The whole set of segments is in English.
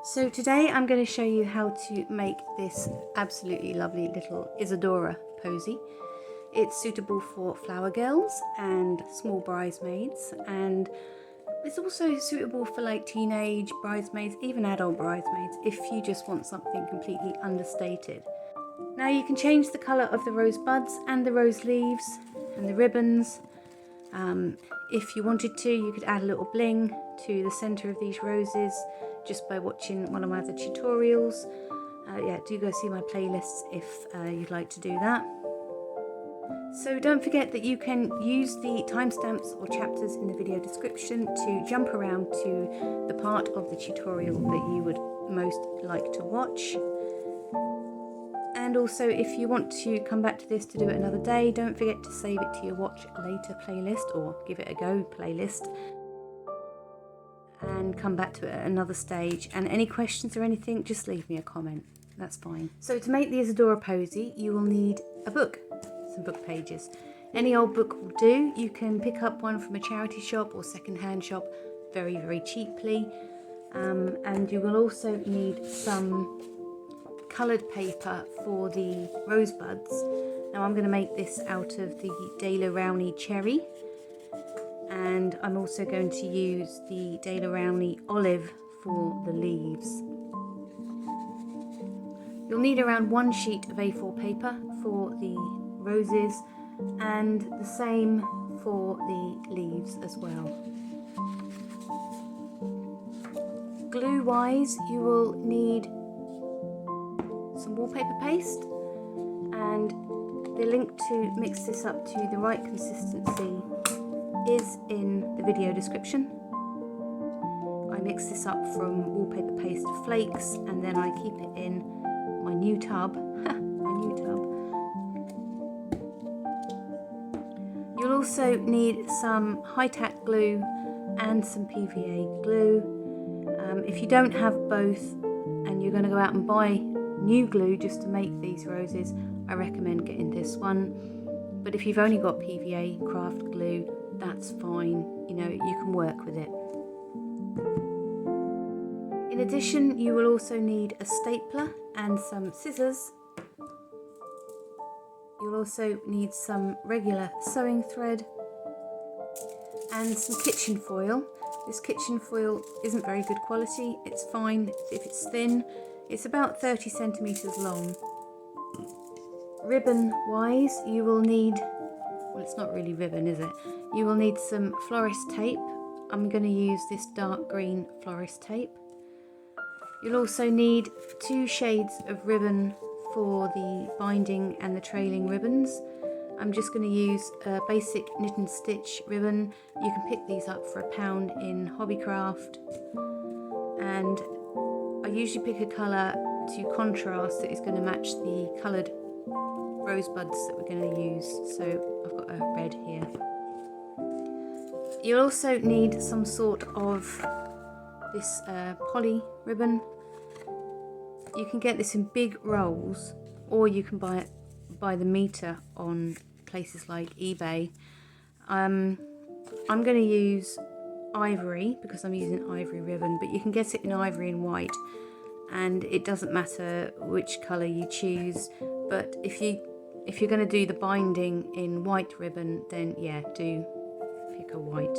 So today I'm going to show you how to make this absolutely lovely little Isadora Posy. It's suitable for flower girls and small bridesmaids, and it's also suitable for like teenage bridesmaids, even adult bridesmaids, if you just want something completely understated. Now you can change the colour of the rose buds and the rose leaves and the ribbons. If you wanted to, you could add a little bling to the centre of these roses just by watching one of my other tutorials. Yeah, do go see my playlists if you'd like to do that. So don't forget that you can use the timestamps or chapters in the video description to jump around to the part of the tutorial that you would most like to watch. And also, if you want to come back to this to do it another day, don't forget to save it to your watch later playlist, or give it a go playlist, and come back to it at another stage. And any questions or anything, just leave me a comment, that's fine. So to make the Isadora Posy, you will need a book, some book pages. Any old book will do. You can pick up one from a charity shop or second-hand shop very, very cheaply. And you will also need some coloured paper for the rosebuds. Now I'm going to make this out of the Daler Rowney cherry, and I'm also going to use the Daler Rowney olive for the leaves. You'll need around 1 sheet of A4 paper for the roses, and the same for the leaves as well. Glue wise, you will need some wallpaper paste, and the link to mix this up to the right consistency is in the video description. I mix this up from wallpaper paste to flakes, and then I keep it in my new tub. You'll also need some high-tack glue and some PVA glue. If you don't have both and you're going to go out and buy new glue just to make these roses, I recommend getting this one. But if you've only got PVA craft glue, that's fine, you know, you can work with it. In addition, you will also need a stapler and some scissors. You'll also need some regular sewing thread and some kitchen foil. This kitchen foil isn't very good quality, it's fine if it's thin. It's about 30 centimetres long. Ribbon wise, you will need, well, it's not really ribbon, is it? You will need some florist tape. I'm going to use this dark green florist tape. You'll also need 2 shades of ribbon for the binding and the trailing ribbons. I'm just going to use a basic knit and stitch ribbon. You can pick these up for £1 in Hobbycraft, and I usually pick a colour to contrast that is going to match the coloured rosebuds that we're going to use. So I've got a red here. You'll also need some sort of this poly ribbon. You can get this in big rolls, or you can buy it by the metre on places like eBay. I'm going to use ivory because I'm using ivory ribbon, but you can get it in ivory and white, and it doesn't matter which colour you choose. But if you're going to do the binding in white ribbon, then yeah, do pick a white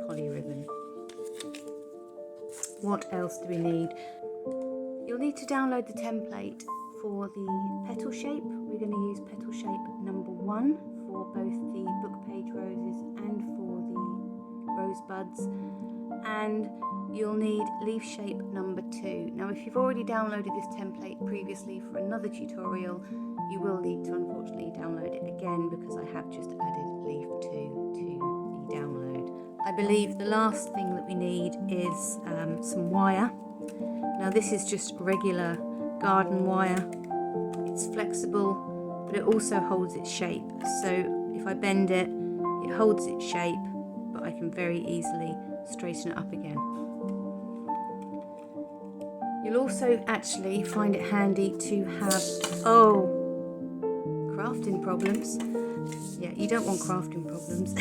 poly ribbon. What else do we need? You'll need to download the template for the petal shape. We're going to use petal shape number 1 for both the book page roses and for the rosebuds, and you'll need leaf shape number 2. Now if you've already downloaded this template previously for another tutorial, you will need to unfortunately download it again because I have just added leaf 2 to the download. I believe the last thing that we need is some wire. Now this is just regular garden wire. It's flexible, but it also holds its shape. So if I bend it, it holds its shape, but I can very easily straighten it up again. You'll also actually find it handy to have, crafting problems. Yeah, you don't want crafting problems.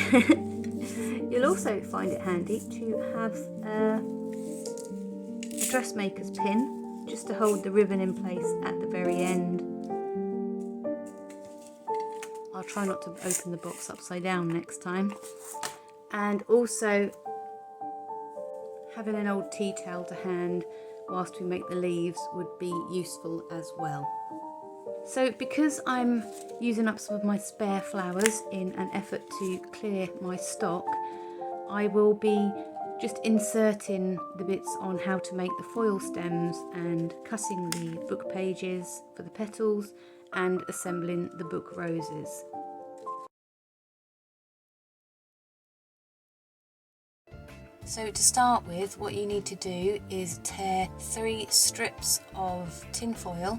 You'll also find it handy to have a dressmaker's pin just to hold the ribbon in place at the very end. I'll try not to open the box upside down next time. And also having an old tea towel to hand whilst we make the leaves would be useful as well. So because I'm using up some of my spare flowers in an effort to clear my stock, I will be just inserting the bits on how to make the foil stems and cutting the book pages for the petals and assembling the book roses. So to start with, what you need to do is tear 3 strips of tin foil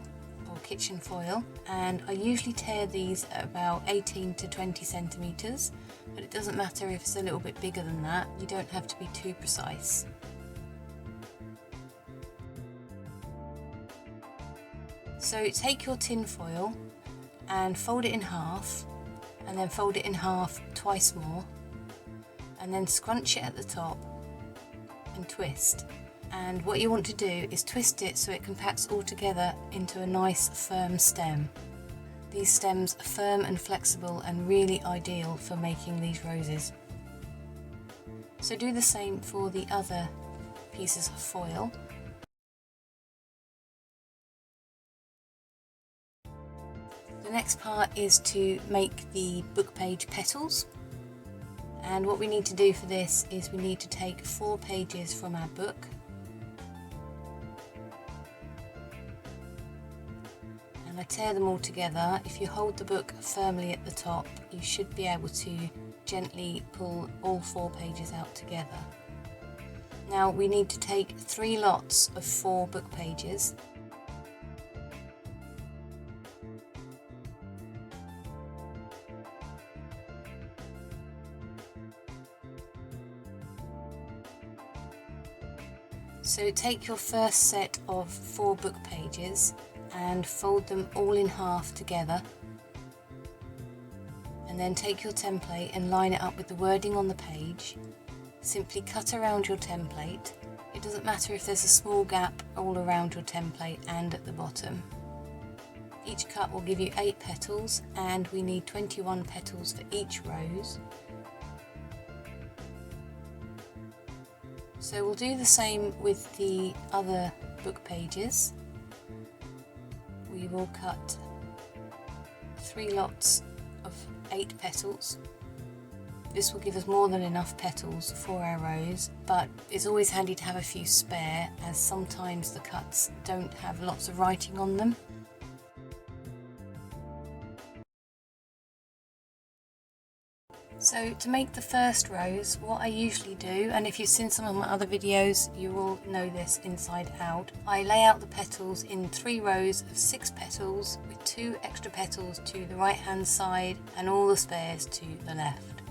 or kitchen foil, and I usually tear these at about 18 to 20 centimetres, but it doesn't matter if it's a little bit bigger than that, you don't have to be too precise. So take your tin foil and fold it in half, and then fold it in half twice more, and then scrunch it at the top and twist. And what you want to do is twist it so it compacts all together into a nice firm stem. These stems are firm and flexible and really ideal for making these roses. So do the same for the other pieces of foil. The next part is to make the book page petals. And what we need to do for this is we need to take 4 pages from our book, and I tear them all together. If you hold the book firmly at the top, you should be able to gently pull all 4 pages out together. Now we need to take 3 lots of 4 book pages. So take your first set of 4 book pages and fold them all in half together, and then take your template and line it up with the wording on the page. Simply cut around your template. It doesn't matter if there's a small gap all around your template and at the bottom. Each cut will give you 8 petals, and we need 21 petals for each rose. So we'll do the same with the other book pages. We will cut 3 lots of 8 petals. This will give us more than enough petals for our rose, but it's always handy to have a few spare, as sometimes the cuts don't have lots of writing on them. So to make the first rose, what I usually do, and if you've seen some of my other videos you will know this inside out, I lay out the petals in 3 rows of 6 petals with 2 extra petals to the right hand side and all the spares to the left.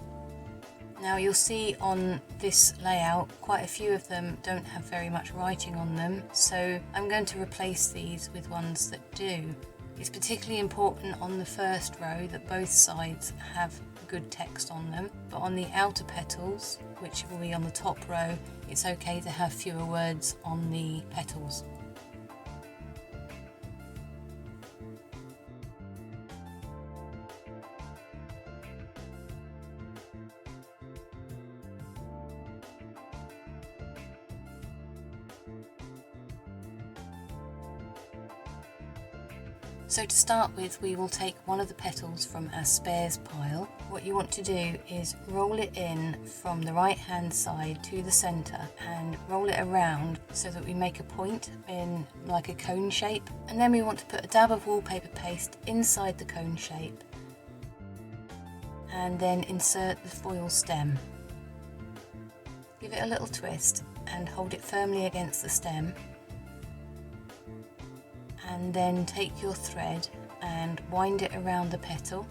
Now you'll see on this layout quite a few of them don't have very much writing on them, so I'm going to replace these with ones that do. It's particularly important on the first row that both sides have good text on them, but on the outer petals, which will be on the top row, it's okay to have fewer words on the petals. So to start with, we will take one of the petals from our spares pile. What you want to do is roll it in from the right hand side to the centre and roll it around so that we make a point in like a cone shape, and then we want to put a dab of wallpaper paste inside the cone shape and then insert the foil stem. Give it a little twist and hold it firmly against the stem, and then take your thread and wind it around the petal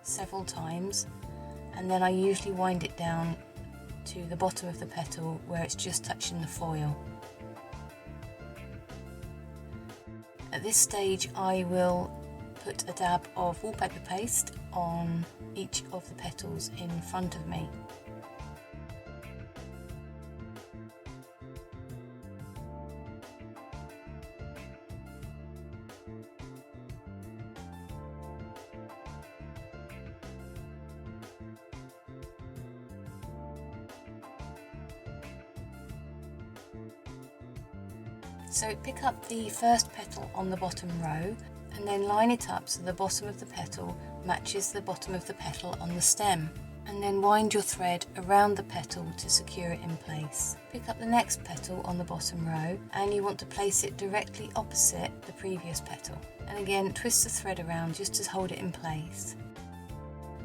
several times, and then I usually wind it down to the bottom of the petal where it's just touching the foil. At this stage I will put a dab of wallpaper paste on each of the petals in front of me. So pick up the first petal on the bottom row and then line it up so the bottom of the petal matches the bottom of the petal on the stem. And then wind your thread around the petal to secure it in place. Pick up the next petal on the bottom row and you want to place it directly opposite the previous petal. And again, twist the thread around just to hold it in place.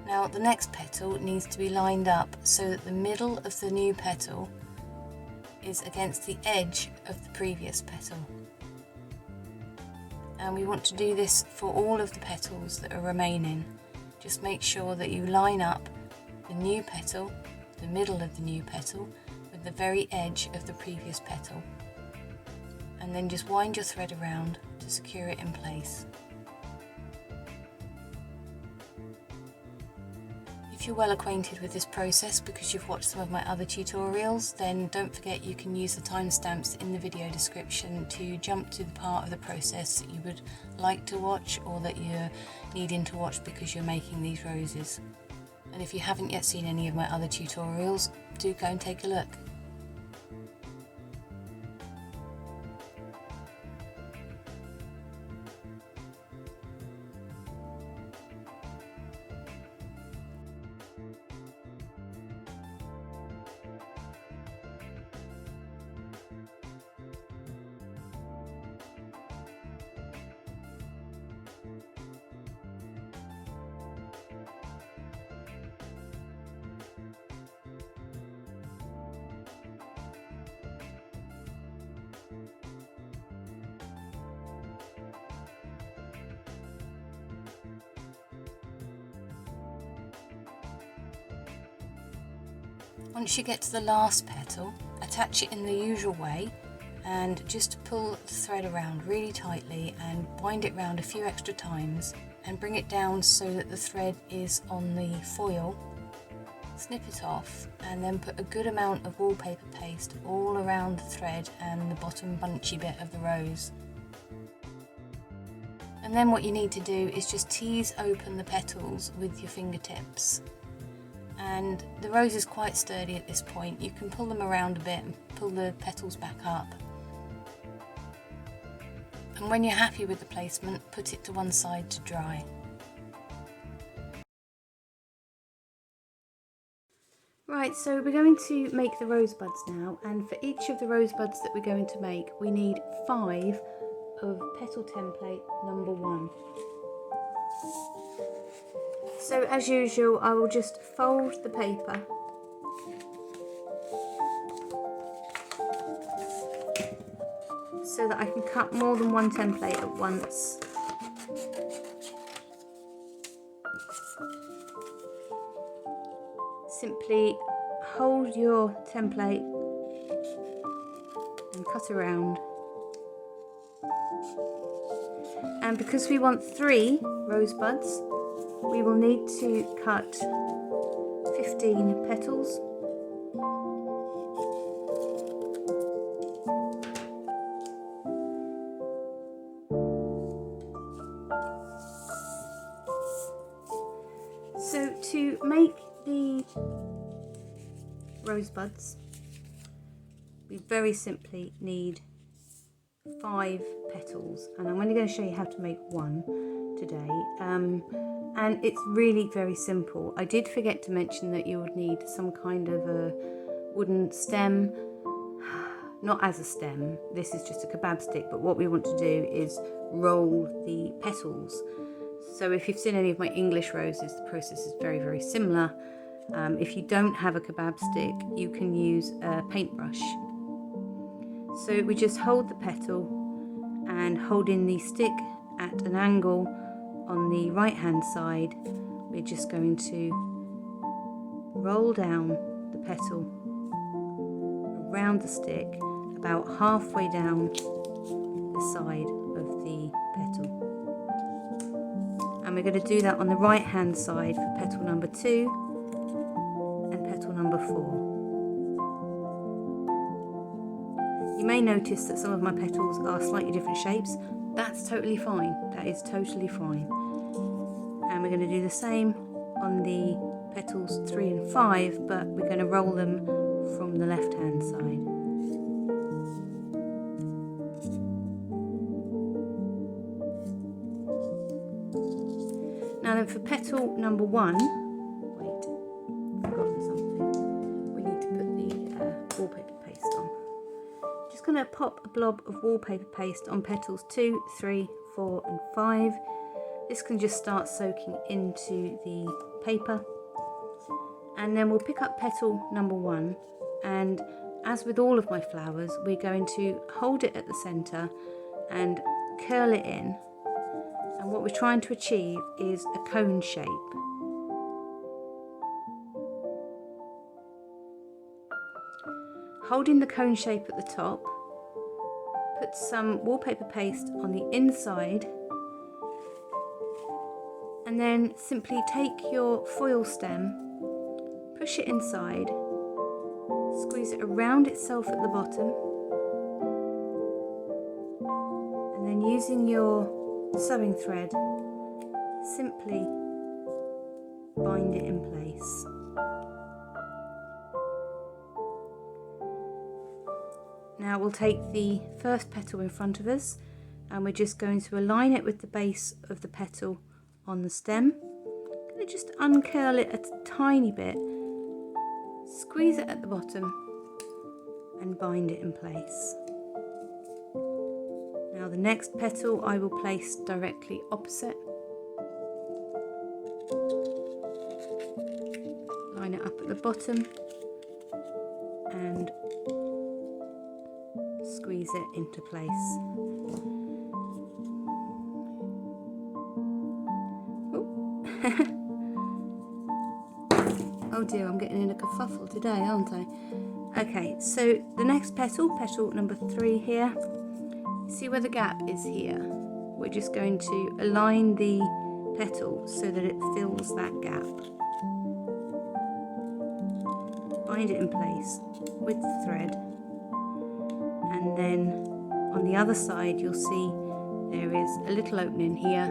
Now the next petal needs to be lined up so that the middle of the new petal is against the edge of the previous petal. And we want to do this for all of the petals that are remaining. Just make sure that you line up the new petal, the middle of the new petal, with the very edge of the previous petal. And then just wind your thread around to secure it in place. If you're well acquainted with this process because you've watched some of my other tutorials, then don't forget you can use the timestamps in the video description to jump to the part of the process that you would like to watch or that you're needing to watch because you're making these roses. And if you haven't yet seen any of my other tutorials, do go and take a look. Once you get to the last petal, attach it in the usual way and just pull the thread around really tightly and wind it round a few extra times and bring it down so that the thread is on the foil. Snip it off and then put a good amount of wallpaper paste all around the thread and the bottom bunchy bit of the rose. And then what you need to do is just tease open the petals with your fingertips. And the rose is quite sturdy at this point. You can pull them around a bit and pull the petals back up. And when you're happy with the placement, put it to one side to dry. Right, so we're going to make the rosebuds now, and for each of the rosebuds that we're going to make, we need 5 of petal template number 1. So as usual, I will just fold the paper so that I can cut more than one template at once. Simply hold your template and cut around. And because we want 3 rosebuds, we will need to cut 15 petals. So to make the rosebuds, we very simply need 5 petals, and I'm only going to show you how to make one today. And it's really very simple. I did forget to mention that you would need some kind of a wooden stem, not as a stem, this is just a kebab stick, but what we want to do is roll the petals. So if you've seen any of my English roses, the process is very, very similar. If you don't have a kebab stick, you can use a paintbrush. So we just hold the petal and holding the stick at an angle on the right hand side, we're just going to roll down the petal around the stick about halfway down the side of the petal. And we're going to do that on the right hand side for petal number 2 and petal number 4. You may notice that some of my petals are slightly different shapes. That's totally fine. That is totally fine. And we're going to do the same on the petals 3 and 5, but we're going to roll them from the left hand side. Now then, for petal number 1, wait, forgotten something. We need to put the wallpaper paste on. Just going to pop a blob of wallpaper paste on petals 2, 3, 4 and 5. This can just start soaking into the paper. And then we'll pick up petal number 1, and as with all of my flowers, we're going to hold it at the centre and curl it in. And what we're trying to achieve is a cone shape. Holding the cone shape at the top, put some wallpaper paste on the inside, and then simply take your foil stem, push it inside, squeeze it around itself at the bottom, and then using your sewing thread, simply bind it in place. Now we'll take the first petal in front of us, and we're just going to align it with the base of the petal on the stem. I'm going to just uncurl it a tiny bit, squeeze it at the bottom and bind it in place. Now the next petal I will place directly opposite. Line it up at the bottom and squeeze it into place. Oh dear, I'm getting in a kerfuffle today, aren't I? Okay, so the next petal, petal number 3 here, see where the gap is here? We're just going to align the petal so that it fills that gap. Bind it in place with the thread, and then on the other side you'll see there is a little opening here,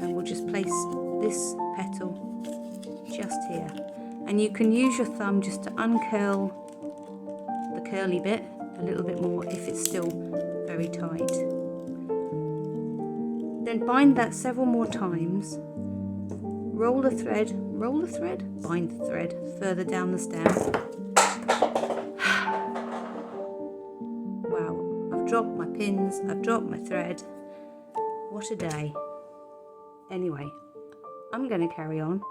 and we'll just place this petal just here. And you can use your thumb just to uncurl the curly bit a little bit more if it's still very tight. Then bind that several more times. Roll the thread, bind the thread further down the stem. Wow, I've dropped my pins, I've dropped my thread. What a day. Anyway, I'm going to carry on.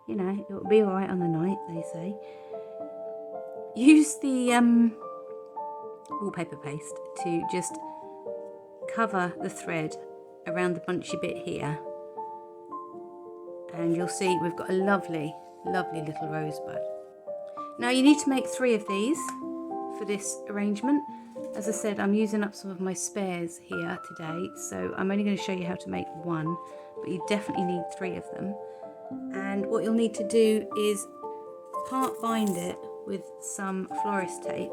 You know, it'll be alright on the night, they say. Use the wallpaper paste to just cover the thread around the bunchy bit here. And you'll see we've got a lovely, lovely little rosebud. Now you need to make 3 of these for this arrangement. As I said, I'm using up some of my spares here today, so I'm only going to show you how to make 1, but you definitely need 3 of them. And what you'll need to do is part bind it with some florist tape.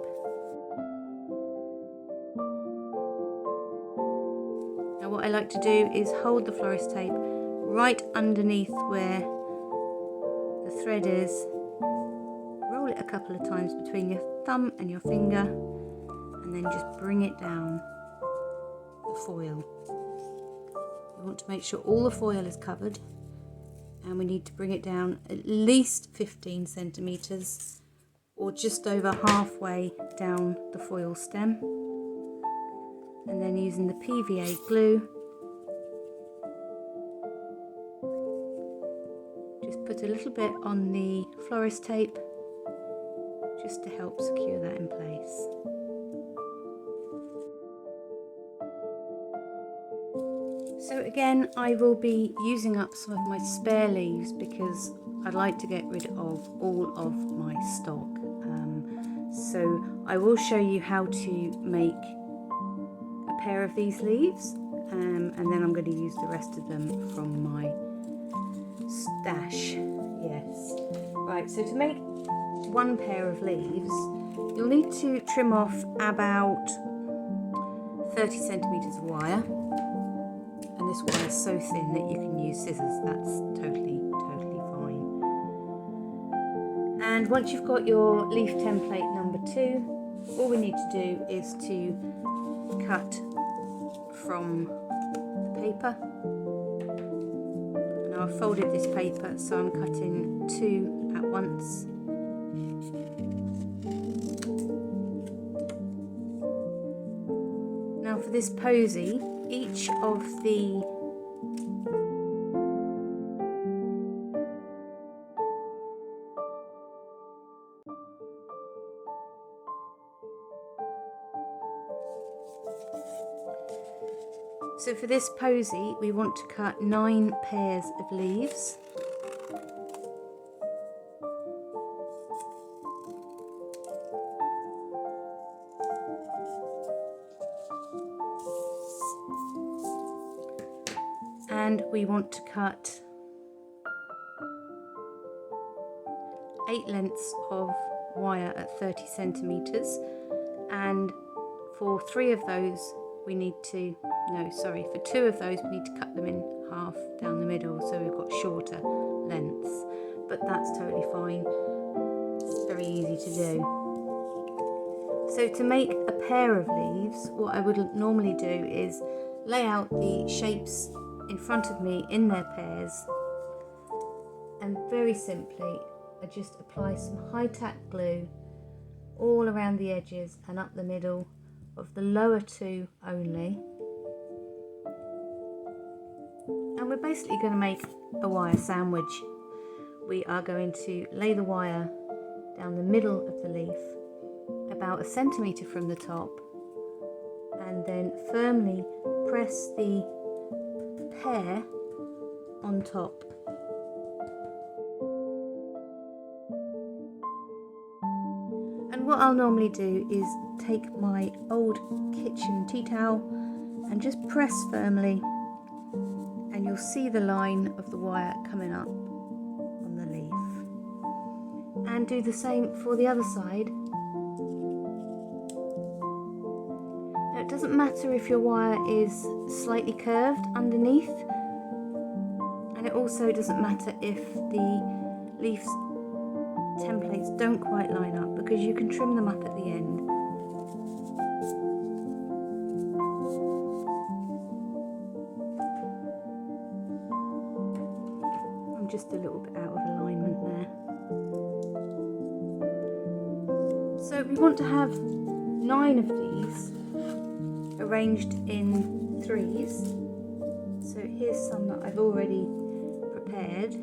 Now what I like to do is hold the florist tape right underneath where the thread is, roll it a couple of times between your thumb and your finger, and then just bring it down the foil. You want to make sure all the foil is covered, and we need to bring it down at least 15 centimetres or just over halfway down the foil stem. And then using the PVA glue, just put a little bit on the florist tape just to help secure that in place. So again, I will be using up some of my spare leaves because I'd like to get rid of all of my stock. So I will show you how to make a pair of these leaves, and then I'm going to use the rest of them from my stash. Yes. Right, so to make 1 pair of leaves, you'll need to trim off about 30 centimetres of wire. And this wire is so thin that you can use scissors. That's totally fine. And once you've got your leaf template number 2, all we need to do is to cut from the paper. And Now I've folded this paper, so I'm cutting 2 at once. Now for this posy, each of the So for this posy, we want to cut 9 pairs of leaves. And we want to cut 8 lengths of wire at 30 centimeters, and for 3 of those we need to, for 2 of those we need to cut them in half down the middle, so we've got shorter lengths, but that's totally fine. It's very easy to do. So to make a pair of leaves, what I would normally do is lay out the shapes in front of me in their pairs, and very simply I just apply some high tack glue all around the edges and up the middle of the lower 2 only. And we're basically going to make a wire sandwich. We are going to lay the wire down the middle of the leaf, about 1 centimetre from the top, and then firmly press the pair on top. And what I'll normally do is take my old kitchen tea towel and just press firmly, and you'll see the line of the wire coming up on the leaf. And do the same for the other side. Now it doesn't matter if your wire is slightly curved underneath, and it also doesn't matter if the leaves templates don't quite line up, because you can trim them up at the end. I'm just a little bit out of alignment there. So we want to have 9 of these arranged in 3s. So here's some that I've already prepared.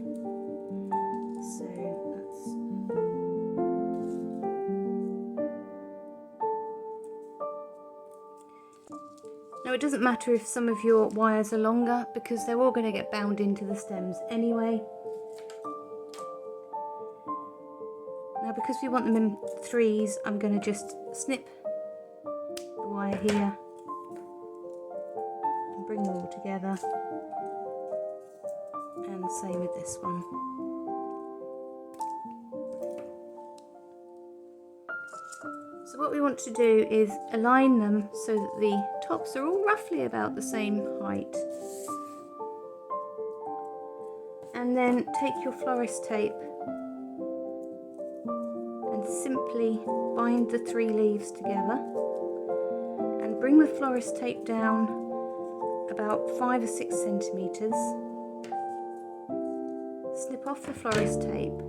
Now it doesn't matter if some of your wires are longer, because they're all going to get bound into the stems anyway. Now because we want them in 3s, I'm going to just snip the wire here and bring them all together, and the same with this one. So what we want to do is align them so that the tops are all roughly about the same height. And then take your florist tape and simply bind the 3 leaves together, and bring the florist tape down about 5 or 6 centimeters. Snip off the florist tape,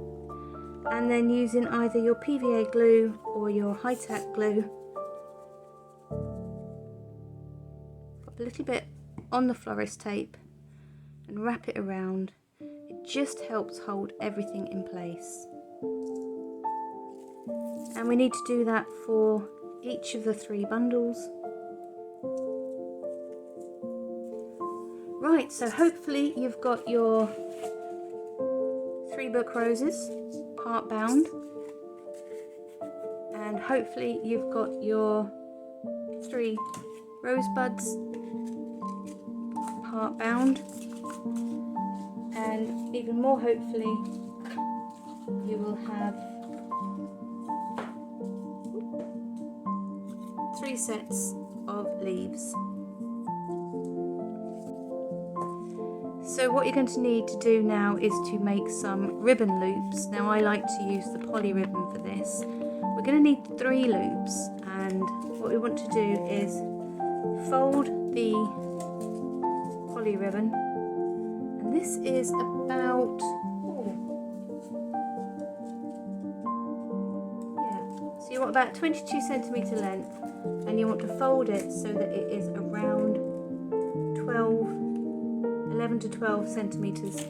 and then using either your PVA glue or your high tack glue, pop a little bit on the florist tape and wrap it around. It just helps hold everything in place. And we need to do that for each of the 3 bundles. Right, so hopefully you've got your 3 book roses part bound, and hopefully you've got your 3 rosebuds part bound, and even more hopefully you will have 3 sets of leaves. So what you're going to need to do now is to make some ribbon loops. Now I like to use the poly ribbon for this. We're going to need 3 loops, and what we want to do is fold the poly ribbon, and this is about, so you want about 22 centimetre length, and you want to fold it so that it is around 11 to 12 centimetres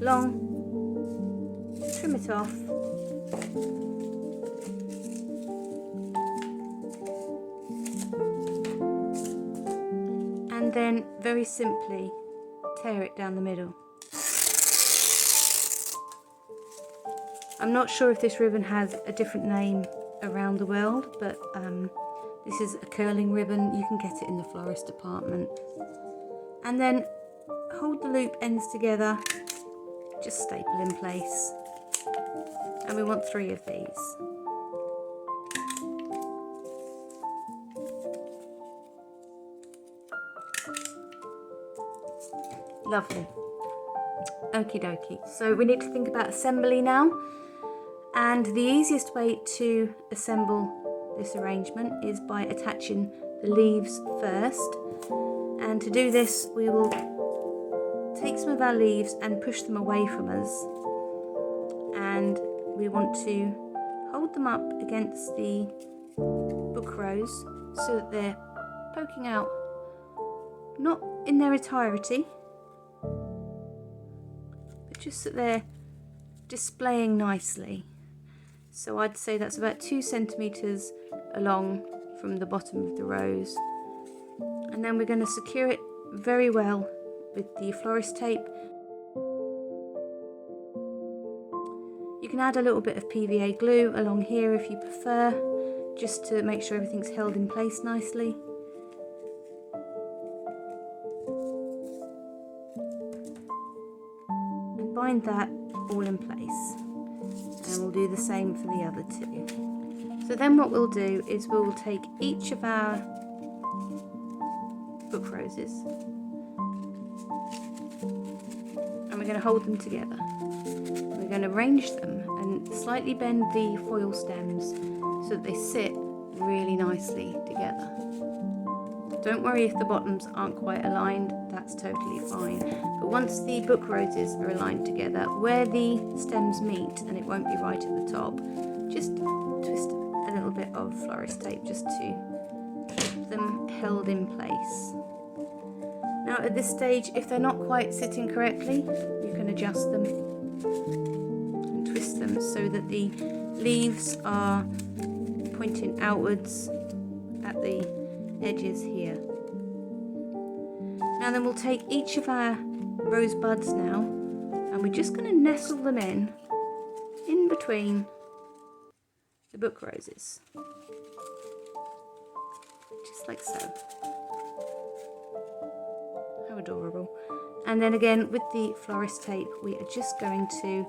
long. Trim it off. And then very simply tear it down the middle. I'm not sure if this ribbon has a different name around the world, but this is a curling ribbon. You can get it in the florist department. And then hold the loop ends together, just staple in place. And we want 3 of these. Lovely. Okie dokie. So we need to think about assembly now. And the easiest way to assemble this arrangement is by attaching the leaves first. And to do this, we will take some of our leaves and push them away from us. And we want to hold them up against the book rows so that they're poking out, not in their entirety, but just that they're displaying nicely. So I'd say that's about 2 centimetres along from the bottom of the rows. And then we're going to secure it very well with the florist tape. You can add a little bit of PVA glue along here if you prefer, just to make sure everything's held in place nicely. And bind that all in place. And we'll do the same for the other 2. So then what we'll do is we'll take each of our book roses and we're going to hold them together. We're going to arrange them and slightly bend the foil stems so that they sit really nicely together. Don't worry if the bottoms aren't quite aligned, that's totally fine. But once the book roses are aligned together, where the stems meet, and it won't be right at the top, just twist a little bit of florist tape just to keep them held in place. Now at this stage, if they're not quite sitting correctly, you can adjust them and twist them so that the leaves are pointing outwards at the edges here. Now then we'll take each of our rose buds now and we're just going to nestle them in between the book roses, just like so. How adorable. And then again with the florist tape we are just going to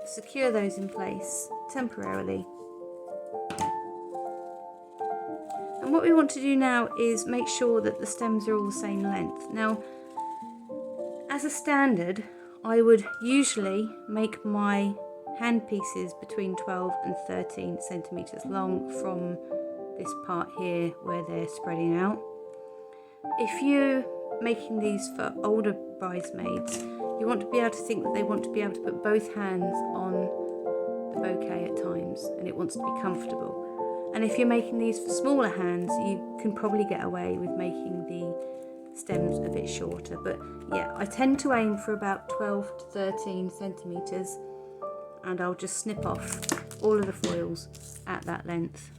secure those in place temporarily. And what we want to do now is make sure that the stems are all the same length. Now, as a standard, I would usually make my hand pieces between 12 and 13 centimetres long from this part here where they're spreading out. If you're making these for older bridesmaids, you want to be able to think that they want to be able to put both hands on the bouquet at times and it wants to be comfortable. And if you're making these for smaller hands, you can probably get away with making the stems a bit shorter. But yeah, I tend to aim for about 12 to 13 centimetres and I'll just snip off all of the foils at that length.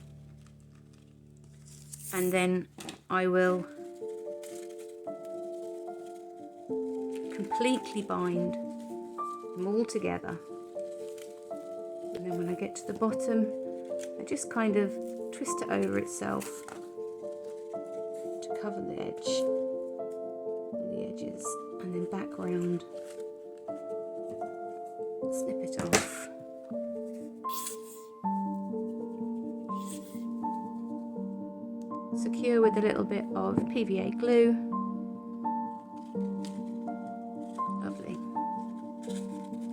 And then I will completely bind them all together. And then when I get to the bottom, I just kind of twist it over itself to cover the edges, and then back round, snip it off. Secure with a little bit of PVA glue. Lovely.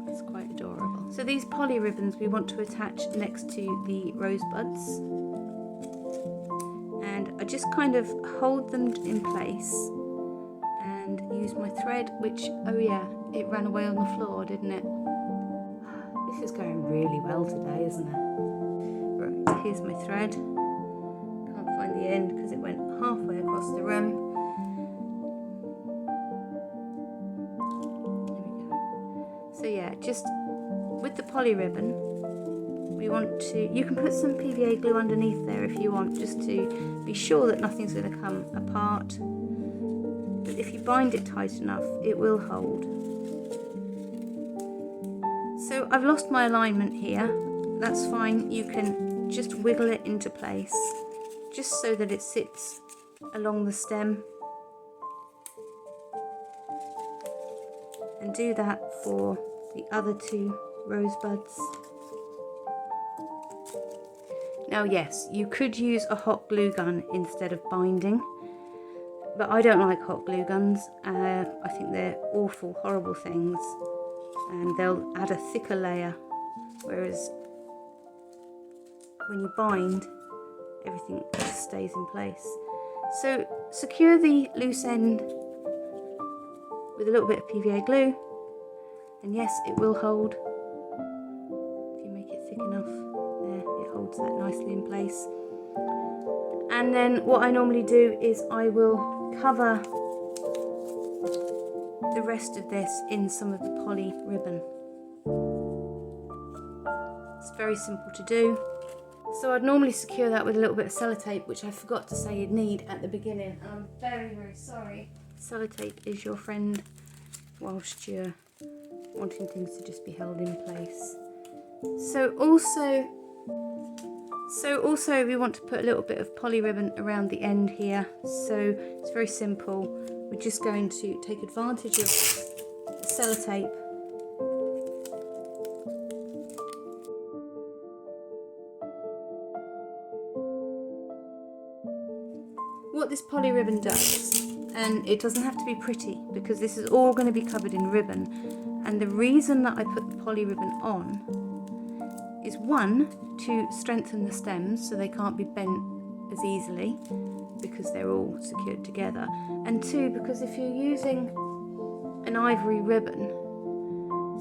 That's quite adorable. So these poly ribbons we want to attach next to the rosebuds. And I just kind of hold them in place and and use my thread, which, oh yeah, it ran away on the floor, didn't it? This is going really well today, isn't it? Right, here's my thread. Can't find the end because it went halfway across the room. There we go. So yeah, just with the poly ribbon, we want to, you can put some PVA glue underneath there if you want, just to be sure that nothing's going to come apart. But if you bind it tight enough, it will hold. So I've lost my alignment here. That's fine. You can just wiggle it into place, just so that it sits along the stem. And do that for the other two rosebuds. Now yes, you could use a hot glue gun instead of binding, but I don't like hot glue guns. I think they're awful, horrible things, and they'll add a thicker layer, whereas when you bind, everything just stays in place. So secure the loose end with a little bit of PVA glue, and yes, it will hold if you make it thick enough. Holds that nicely in place. And then what I normally do is I will cover the rest of this in some of the poly ribbon. It's very simple to do. So I'd normally secure that with a little bit of sellotape, which I forgot to say you'd need at the beginning, and I'm very, very sorry. Sellotape is your friend whilst you're wanting things to just be held in place. So also we want to put a little bit of poly ribbon around the end here. So it's very simple. We're just going to take advantage of the sellotape . What this poly ribbon does, and it doesn't have to be pretty because this is all going to be covered in ribbon, and the reason that I put the poly ribbon on is, one, to strengthen the stems so they can't be bent as easily because they're all secured together, and two, because if you're using an ivory ribbon,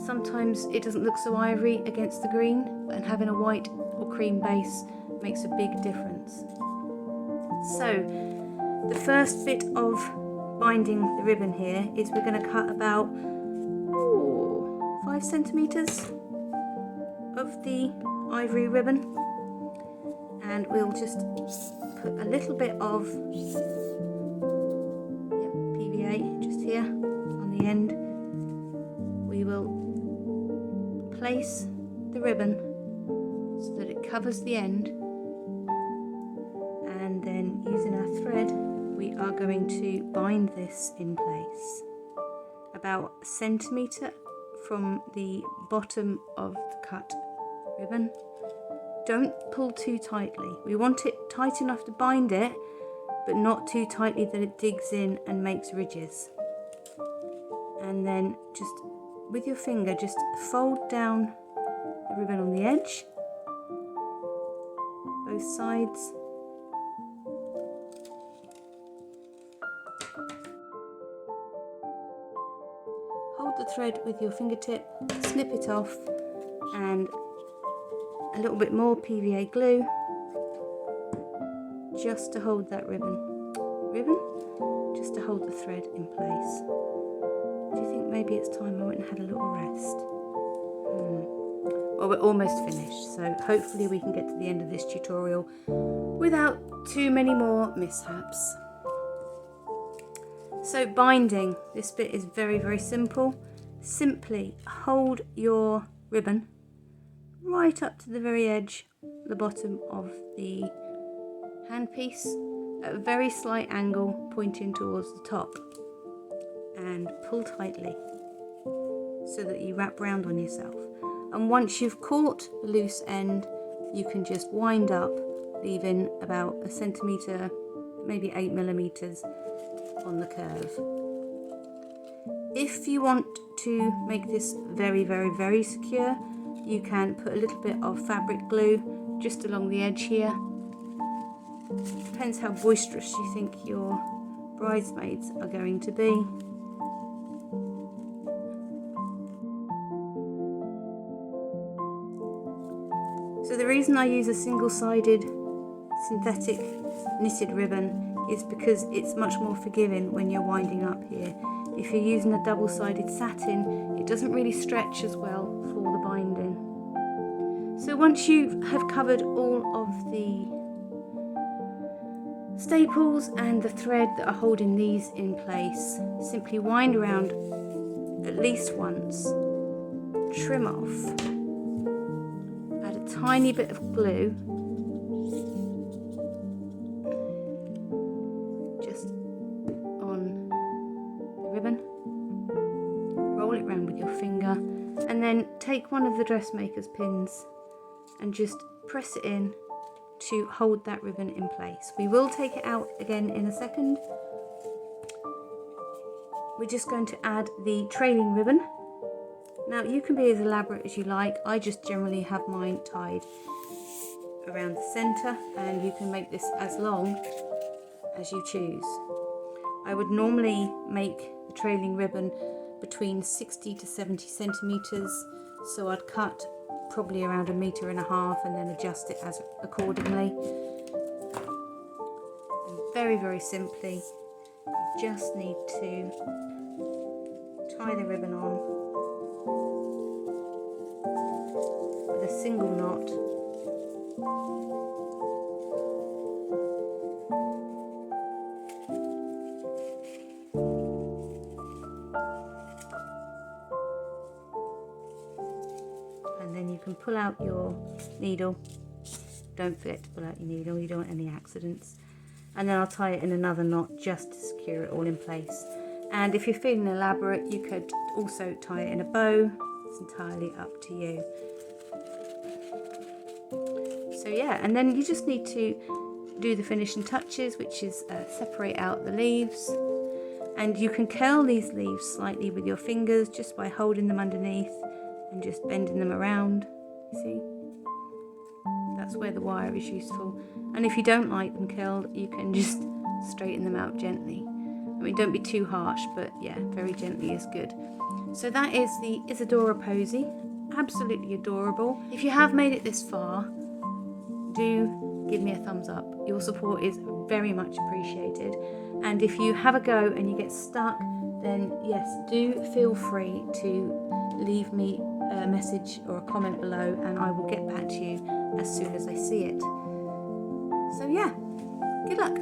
sometimes it doesn't look so ivory against the green, and having a white or cream base makes a big difference. So the first bit of binding the ribbon here is we're going to cut about 5 centimeters of the ivory ribbon, and we'll just put a little bit of PVA just here on the end. We will place the ribbon so that it covers the end, and then using our thread we are going to bind this in place about a centimetre from the bottom of the cut ribbon. Don't pull too tightly. We want it tight enough to bind it, but not too tightly that it digs in and makes ridges. And then just with your finger, just fold down the ribbon on the edge, both sides. Hold the thread with your fingertip, snip it off, and a little bit more PVA glue just to hold that ribbon, just to hold the thread in place. Do you think maybe it's time I went and had a little rest? Well, we're almost finished, so hopefully we can get to the end of this tutorial without too many more mishaps. So binding, this bit is very, very simple. Simply hold your ribbon right up to the very edge, the bottom of the handpiece, at a very slight angle pointing towards the top, and pull tightly so that you wrap round on yourself. And once you've caught the loose end, you can just wind up, leaving about a centimetre, maybe 8 millimetres on the curve. If you want to make this very, very, very secure, you can put a little bit of fabric glue just along the edge here. Depends how boisterous you think your bridesmaids are going to be. reason I use a single-sided synthetic knitted ribbon is because it's much more forgiving when you're winding up here. If you're using a double-sided satin, it doesn't really stretch as well for the binding. So once you have covered all of the staples and the thread that are holding these in place, simply wind around at least once, trim off, add a tiny bit of glue just on the ribbon, roll it round with your finger, and then take one of the dressmaker's pins and just press it in to hold that ribbon in place. We will take it out again in a second. We're just going to add the trailing ribbon. Now you can be as elaborate as you like. I just generally have mine tied around the centre, and you can make this as long as you choose. I would normally make the trailing ribbon between 60 to 70 centimetres, so I'd cut probably around 1.5 meters and then adjust it as accordingly. And very, very simply, you just need to tie the ribbon on with a single knot. And then you can pull out your needle. Don't forget to pull out your needle, you don't want any accidents. And then I'll tie it in another knot just to secure it all in place. And if you're feeling elaborate, you could also tie it in a bow. It's entirely up to you. So yeah, and then you just need to do the finishing touches, which is separate out the leaves. And you can curl these leaves slightly with your fingers just by holding them underneath and just bending them around. You see? That's where the wire is useful. And if you don't like them curled, you can just straighten them out gently. I mean, don't be too harsh, but yeah, very gently is good. So that is the Isadora Posy. Absolutely adorable. If you have made it this far, do give me a thumbs up. Your support is very much appreciated. And if you have a go and you get stuck, then yes, do feel free to leave me a message or a comment below, and I will get back to you as soon as I see it. So yeah, good luck.